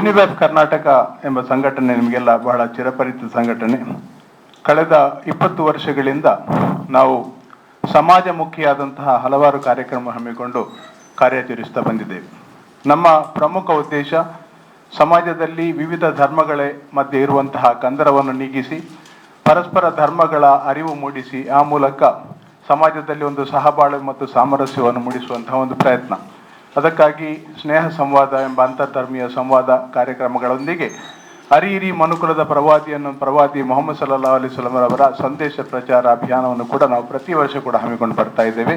ಯೂನಿವೆಫ್ ಕರ್ನಾಟಕ ಎಂಬ ಸಂಘಟನೆ ನಿಮಗೆಲ್ಲ ಬಹಳ ಚಿರಪರಿಚಿತ ಸಂಘಟನೆ. ಕಳೆದ 20 ವರ್ಷಗಳಿಂದ ನಾವು ಸಮಾಜಮುಖಿಯಾದಂತಹ ಹಲವಾರು ಕಾರ್ಯಕ್ರಮ ಹಮ್ಮಿಕೊಂಡು ಕಾರ್ಯಾಚರಿಸ್ತಾ ಬಂದಿದ್ದೇವೆ. ನಮ್ಮ ಪ್ರಮುಖ ಉದ್ದೇಶ ಸಮಾಜದಲ್ಲಿ ವಿವಿಧ ಧರ್ಮಗಳ ಮಧ್ಯೆ ಇರುವಂತಹ ಕಂದರವನ್ನು ನೀಗಿಸಿ ಪರಸ್ಪರ ಧರ್ಮಗಳ ಅರಿವು ಮೂಡಿಸಿ ಆ ಮೂಲಕ ಸಮಾಜದಲ್ಲಿ ಒಂದು ಸಹಬಾಳ್ವೆ ಮತ್ತು ಸಾಮರಸ್ಯವನ್ನು ಮೂಡಿಸುವಂತಹ ಒಂದು ಪ್ರಯತ್ನ. ಅದಕ್ಕಾಗಿ ಸ್ನೇಹ ಸಂವಾದ ಎಂಬ ಅಂತರ್ಧರ್ಮೀಯ ಸಂವಾದ ಕಾರ್ಯಕ್ರಮಗಳೊಂದಿಗೆ ಅರಿಯಿರಿ ಮನುಕುಲದ ಪ್ರವಾದಿ ಮೊಹಮ್ಮದ್ ಸಲ್ಲಲ್ಲಾಹು ಅಲೈಹಿ ವಸಲ್ಲಂ ಅವರ ಸಂದೇಶ ಪ್ರಚಾರ ಅಭಿಯಾನವನ್ನು ಕೂಡ ನಾವು ಪ್ರತಿ ವರ್ಷ ಕೂಡ ಹಮ್ಮಿಕೊಂಡು ಬರ್ತಾ ಇದ್ದೇವೆ.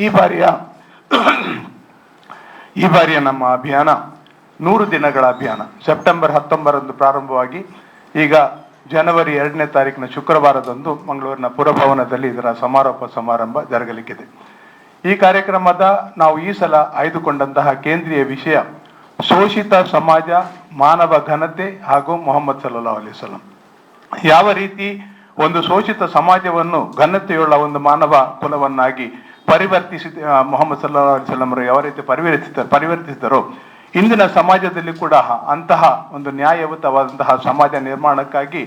ಈ ಬಾರಿಯ ನಮ್ಮ ಅಭಿಯಾನ 100 ದಿನಗಳ ಅಭಿಯಾನ. ಸೆಪ್ಟೆಂಬರ್ 19 ಪ್ರಾರಂಭವಾಗಿ ಈಗ ಜನವರಿ 2ನೇ ತಾರೀಕಿನ ಶುಕ್ರವಾರದಂದು ಮಂಗಳೂರಿನ ಪುರಭವನದಲ್ಲಿ ಇದರ ಸಮಾರೋಪ ಸಮಾರಂಭ ಜರುಗಲಿಕ್ಕಿದೆ. ಈ ಕಾರ್ಯಕ್ರಮದ ನಾವು ಈ ಸಲ ಆಯ್ದುಕೊಂಡಂತಹ ಕೇಂದ್ರೀಯ ವಿಷಯ ಶೋಷಿತ ಸಮಾಜ, ಮಾನವ ಘನತೆ ಹಾಗೂ ಮೊಹಮ್ಮದ್ ಸಲ್ಲಲ್ಲಾಹು ಅಲೈಹಿ ವಸಲ್ಲಂ. ಯಾವ ರೀತಿ ಒಂದು ಶೋಷಿತ ಸಮಾಜವನ್ನು ಘನತೆಯುಳ್ಳ ಒಂದು ಮಾನವ ಕುಲವನ್ನಾಗಿ ಮೊಹಮ್ಮದ್ ಸಲ್ಲಲ್ಲಾಹು ಅಲೈಹಿ ವಸಲ್ಲಂ ಯಾವ ರೀತಿ ಪರಿವರ್ತಿಸಿದರೋ ಇಂದಿನ ಸಮಾಜದಲ್ಲಿ ಕೂಡ ಅಂತಹ ಒಂದು ನ್ಯಾಯಯುತವಾದಂತಹ ಸಮಾಜ ನಿರ್ಮಾಣಕ್ಕಾಗಿ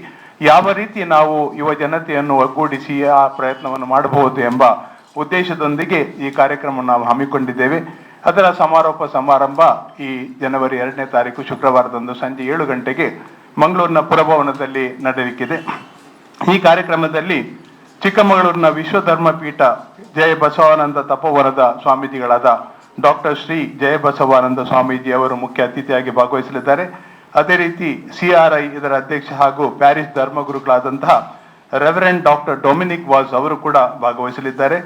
ಯಾವ ರೀತಿ ನಾವು ಯುವ ಜನತೆಯನ್ನು ಒಗ್ಗೂಡಿಸಿ ಆ ಪ್ರಯತ್ನವನ್ನು ಮಾಡಬಹುದು ಎಂಬ ಉದ್ದೇಶದೊಂದಿಗೆ ಈ ಕಾರ್ಯಕ್ರಮ ನಾವು ಹಮ್ಮಿಕೊಂಡಿದ್ದೇವೆ. ಅದರ ಸಮಾರೋಪ ಸಮಾರಂಭ ಈ ಜನವರಿ 2ನೇ ತಾರೀಕು ಶುಕ್ರವಾರದಂದು ಸಂಜೆ 7 ಗಂಟೆಗೆ ಮಂಗಳೂರಿನ ಪುರಭವನದಲ್ಲಿ ನಡೆಯಲಿಕ್ಕಿದೆ. ಈ ಕಾರ್ಯಕ್ರಮದಲ್ಲಿ ಚಿಕ್ಕಮಗಳೂರಿನ ವಿಶ್ವಧರ್ಮ ಪೀಠ ಜಯ ಬಸವಾನಂದ ತಪೋವನದ ಸ್ವಾಮೀಜಿಗಳಾದ ಡಾಕ್ಟರ್ ಶ್ರೀ ಜಯ ಬಸವಾನಂದ ಸ್ವಾಮೀಜಿ ಅವರು ಮುಖ್ಯ ಅತಿಥಿಯಾಗಿ ಭಾಗವಹಿಸಲಿದ್ದಾರೆ. ಅದೇ ರೀತಿ CRI ಇದರ ಅಧ್ಯಕ್ಷ ಹಾಗೂ ಪ್ಯಾರಿಸ್ ಧರ್ಮಗುರುಗಳಾದಂತಹ ರೆವರೆಂಡ್ ಡಾಕ್ಟರ್ ಡೊಮಿನಿಕ್ ವಾಸ್ ಅವರು ಕೂಡ ಭಾಗವಹಿಸಲಿದ್ದಾರೆ.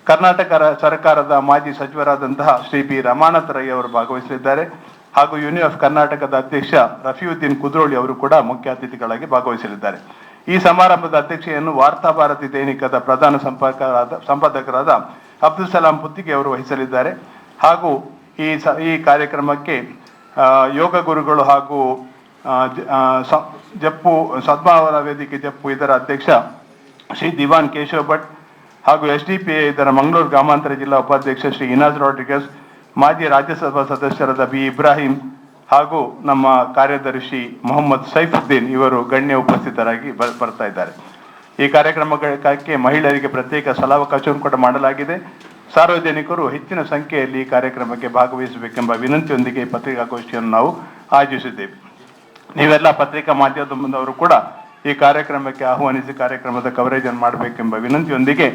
ಕರ್ನಾಟಕ ಸರ್ಕಾರದ ಮಾಜಿ ಸಚಿವರಾದಂತಹ ಶ್ರೀ ಬಿ ರಮಾನಾಥ ರೈ ಅವರು ಭಾಗವಹಿಸಲಿದ್ದಾರೆ. ಹಾಗೂ ಯೂನಿಯನ್ ಕರ್ನಾಟಕದ ಅಧ್ಯಕ್ಷ ರಫೀವುದ್ದೀನ್ ಕುದ್ರೋಳಿ ಅವರು ಕೂಡ ಮುಖ್ಯ ಅತಿಥಿಗಳಾಗಿ ಭಾಗವಹಿಸಲಿದ್ದಾರೆ. ಈ ಸಮಾರಂಭದ ಅಧ್ಯಕ್ಷತೆಯನ್ನು ವಾರ್ತಾ ಭಾರತಿ ದೈನಿಕದ ಪ್ರಧಾನ ಸಂಪಾದಕರಾದ ಅಬ್ದುಲ್ ಸಲಾಂ ಪುತ್ತಿಗೆ ಅವರು ವಹಿಸಲಿದ್ದಾರೆ. ಹಾಗೂ ಈ ಕಾರ್ಯಕ್ರಮಕ್ಕೆ ಯೋಗ ಗುರುಗಳು ಹಾಗೂ ಜಪ್ಪು ಸದ್ಭಾವನಾ ವೇದಿಕೆ ಜಪ್ಪು ಇದರ ಅಧ್ಯಕ್ಷ ಶ್ರೀ ದಿವಾನ್ ಕೇಶವ್ ಭಟ್ ಹಾಗೂ SDPI ಇದರ ಮಂಗಳೂರು ಗ್ರಾಮಾಂತರ ಜಿಲ್ಲಾ ಉಪಾಧ್ಯಕ್ಷ ಶ್ರೀ ಇನಾಜ್ ರಾಡ್ರಿಗಸ್, ಮಾಜಿ ರಾಜ್ಯಸಭಾ ಸದಸ್ಯರಾದ ಬಿ ಇಬ್ರಾಹಿಂ ಹಾಗೂ ನಮ್ಮ ಕಾರ್ಯದರ್ಶಿ ಮೊಹಮ್ಮದ್ ಸೈಫುದ್ದೀನ್ ಇವರು ಗಣ್ಯ ಉಪಸ್ಥಿತರಾಗಿ ಬರ್ತಾ ಇದ್ದಾರೆ. ಈ ಕಾರ್ಯಕ್ರಮಕ್ಕೆ ಮಹಿಳೆಯರಿಗೆ ಪ್ರತ್ಯೇಕ ಸ್ಥಳಾವಕಾಶವನ್ನು ಕೂಡ ಮಾಡಲಾಗಿದೆ. ಸಾರ್ವಜನಿಕರು ಹೆಚ್ಚಿನ ಸಂಖ್ಯೆಯಲ್ಲಿ ಈ ಕಾರ್ಯಕ್ರಮಕ್ಕೆ ಭಾಗವಹಿಸಬೇಕೆಂಬ ವಿನಂತಿಯೊಂದಿಗೆ ಪತ್ರಿಕಾಗೋಷ್ಠಿಯನ್ನು ನಾವು ಆಯೋಜಿಸಿದ್ದೇವೆ. ನೀವೆಲ್ಲ ಪತ್ರಿಕಾ ಮಾಧ್ಯಮದವರು ಕೂಡ ಈ ಕಾರ್ಯಕ್ರಮಕ್ಕೆ ಆಹ್ವಾನಿಸಿ ಕಾರ್ಯಕ್ರಮದ ಕವರೇಜ್ ಅನ್ನು ಮಾಡಬೇಕೆಂಬ ವಿನಂತಿಯೊಂದಿಗೆ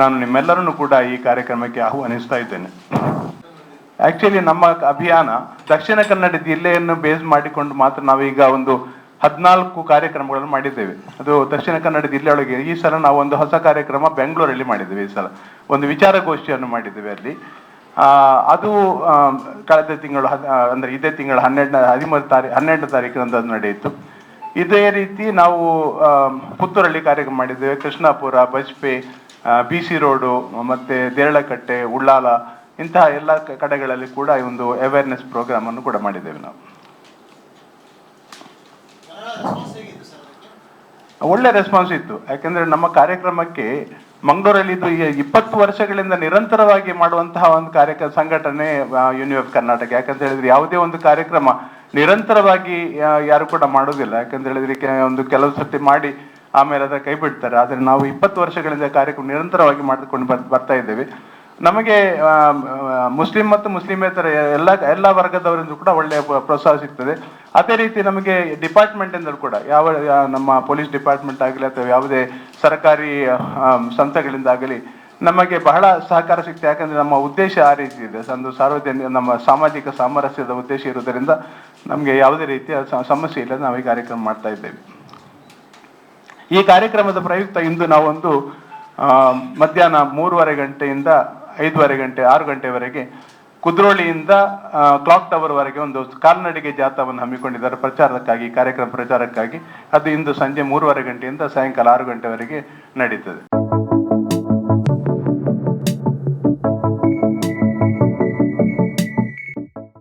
ನಾನು ನಿಮ್ಮೆಲ್ಲರನ್ನು ಕೂಡ ಈ ಕಾರ್ಯಕ್ರಮಕ್ಕೆ ಆಹ್ವಾನಿಸ್ತಾ ಇದ್ದೇನೆ. ಆಕ್ಚುಲಿ ನಮ್ಮ ಅಭಿಯಾನ ದಕ್ಷಿಣ ಕನ್ನಡ ಜಿಲ್ಲೆಯನ್ನು ಬೇಸ್ ಮಾಡಿಕೊಂಡು ಮಾತ್ರ ನಾವೀಗ ಒಂದು 14 ಕಾರ್ಯಕ್ರಮಗಳನ್ನು ಮಾಡಿದ್ದೇವೆ. ಅದು ದಕ್ಷಿಣ ಕನ್ನಡ ಜಿಲ್ಲೆಯೊಳಗೆ. ಈ ಸಲ ನಾವು ಒಂದು ಹೊಸ ಕಾರ್ಯಕ್ರಮ ಬೆಂಗಳೂರಲ್ಲಿ ಮಾಡಿದ್ದೇವೆ. ಈ ಸಲ ಒಂದು ವಿಚಾರಗೋಷ್ಠಿಯನ್ನು ಮಾಡಿದ್ದೇವೆ ಅಲ್ಲಿ. ಅದು ಕಳೆದ ತಿಂಗಳು ಅಂದರೆ ಇದೇ ತಿಂಗಳು 12ನೇ ತಾರೀಕಿನಂದು ಅದು ನಡೆಯಿತು. ಇದೇ ರೀತಿ ನಾವು ಪುತ್ತೂರಲ್ಲಿ ಕಾರ್ಯಕ್ರಮ ಮಾಡಿದ್ದೇವೆ. ಕೃಷ್ಣಾಪುರ, ಬಜ್ಪೆ, BC ರೋಡು ಮತ್ತು ದೇರಳಕಟ್ಟೆ, ಉಳ್ಳಾಲ ಇಂತಹ ಎಲ್ಲ ಕಡೆಗಳಲ್ಲಿ ಕೂಡ ಈ ಒಂದು ಅವೇರ್ನೆಸ್ ಪ್ರೋಗ್ರಾಮ್ ಅನ್ನು ಕೂಡ ಮಾಡಿದ್ದೇವೆ ನಾವು. ಒಳ್ಳೆ ರೆಸ್ಪಾನ್ಸ್ ಇತ್ತು. ಯಾಕೆಂದ್ರೆ ನಮ್ಮ ಕಾರ್ಯಕ್ರಮಕ್ಕೆ ಮಂಗಳೂರಲ್ಲಿ ಇದು 20 ವರ್ಷಗಳಿಂದ ನಿರಂತರವಾಗಿ ಮಾಡುವಂತಹ ಒಂದು ಸಂಘಟನೆ ಯೂನಿಯನ್ ಕರ್ನಾಟಕ. ಯಾಕಂತ ಹೇಳಿದ್ರೆ ಯಾವುದೇ ಒಂದು ಕಾರ್ಯಕ್ರಮ ನಿರಂತರವಾಗಿ ಯಾರು ಕೂಡ ಮಾಡೋದಿಲ್ಲ. ಯಾಕಂತ ಹೇಳಿದ್ರೆ ಒಂದು ಕೆಲವು ಸರ್ತಿ ಮಾಡಿ ಆಮೇಲೆ ಅದರ ಕೈ ಬಿಡ್ತಾರೆ. ಆದರೆ ನಾವು 20 ವರ್ಷಗಳಿಂದ ಕಾರ್ಯಕ್ರಮ ನಿರಂತರವಾಗಿ ಮಾಡಿಕೊಂಡು ಬರ್ತಾ ಇದ್ದೇವೆ. ನಮಗೆ ಮುಸ್ಲಿಂ ಮತ್ತು ಮುಸ್ಲಿಮೇತರ ಎಲ್ಲ ವರ್ಗದವರಿಂದ ಕೂಡ ಒಳ್ಳೆಯ ಪ್ರೋತ್ಸಾಹ ಸಿಗ್ತದೆ. ಅದೇ ರೀತಿ ನಮಗೆ ಡಿಪಾರ್ಟ್ಮೆಂಟಿಂದ ಕೂಡ ನಮ್ಮ ಪೊಲೀಸ್ ಡಿಪಾರ್ಟ್ಮೆಂಟ್ ಆಗಲಿ ಅಥವಾ ಯಾವುದೇ ಸರ್ಕಾರಿ ಸಂಸ್ಥೆಗಳಿಂದಾಗಲಿ ನಮಗೆ ಬಹಳ ಸಹಕಾರ ಸಿಗ್ತದೆ. ಯಾಕಂದರೆ ನಮ್ಮ ಉದ್ದೇಶ ಆ ರೀತಿ ಇದೆ. ಒಂದು ನಮ್ಮ ಸಾಮಾಜಿಕ ಸಾಮರಸ್ಯದ ಉದ್ದೇಶ ಇರುವುದರಿಂದ ನಮಗೆ ಯಾವುದೇ ರೀತಿಯ ಸಮಸ್ಯೆ ಇಲ್ಲ. ನಾವು ಈ ಕಾರ್ಯಕ್ರಮ ಮಾಡ್ತಾ ಇದ್ದೇವೆ. ಈ ಕಾರ್ಯಕ್ರಮದ ಪ್ರಯುಕ್ತ ಇಂದು ನಾವೊಂದು ಮಧ್ಯಾಹ್ನ 3:30 ಗಂಟೆಯಿಂದ 5:30 ಗಂಟೆ 6 ಗಂಟೆವರೆಗೆ ಕುದ್ರೋಳಿಯಿಂದ ಕ್ಲಾಕ್ ಟವರ್ ವರೆಗೆ ಒಂದು ಕಾಲ್ನಡಿಗೆ ಜಾಥಾವನ್ನು ಹಮ್ಮಿಕೊಂಡಿದ್ದಾರೆ ಕಾರ್ಯಕ್ರಮ ಪ್ರಚಾರಕ್ಕಾಗಿ. ಅದು ಇಂದು ಸಂಜೆ 3:30 ಗಂಟೆಯಿಂದ ಸಾಯಂಕಾಲ 6 ಗಂಟೆವರೆಗೆ ನಡೀತದೆ.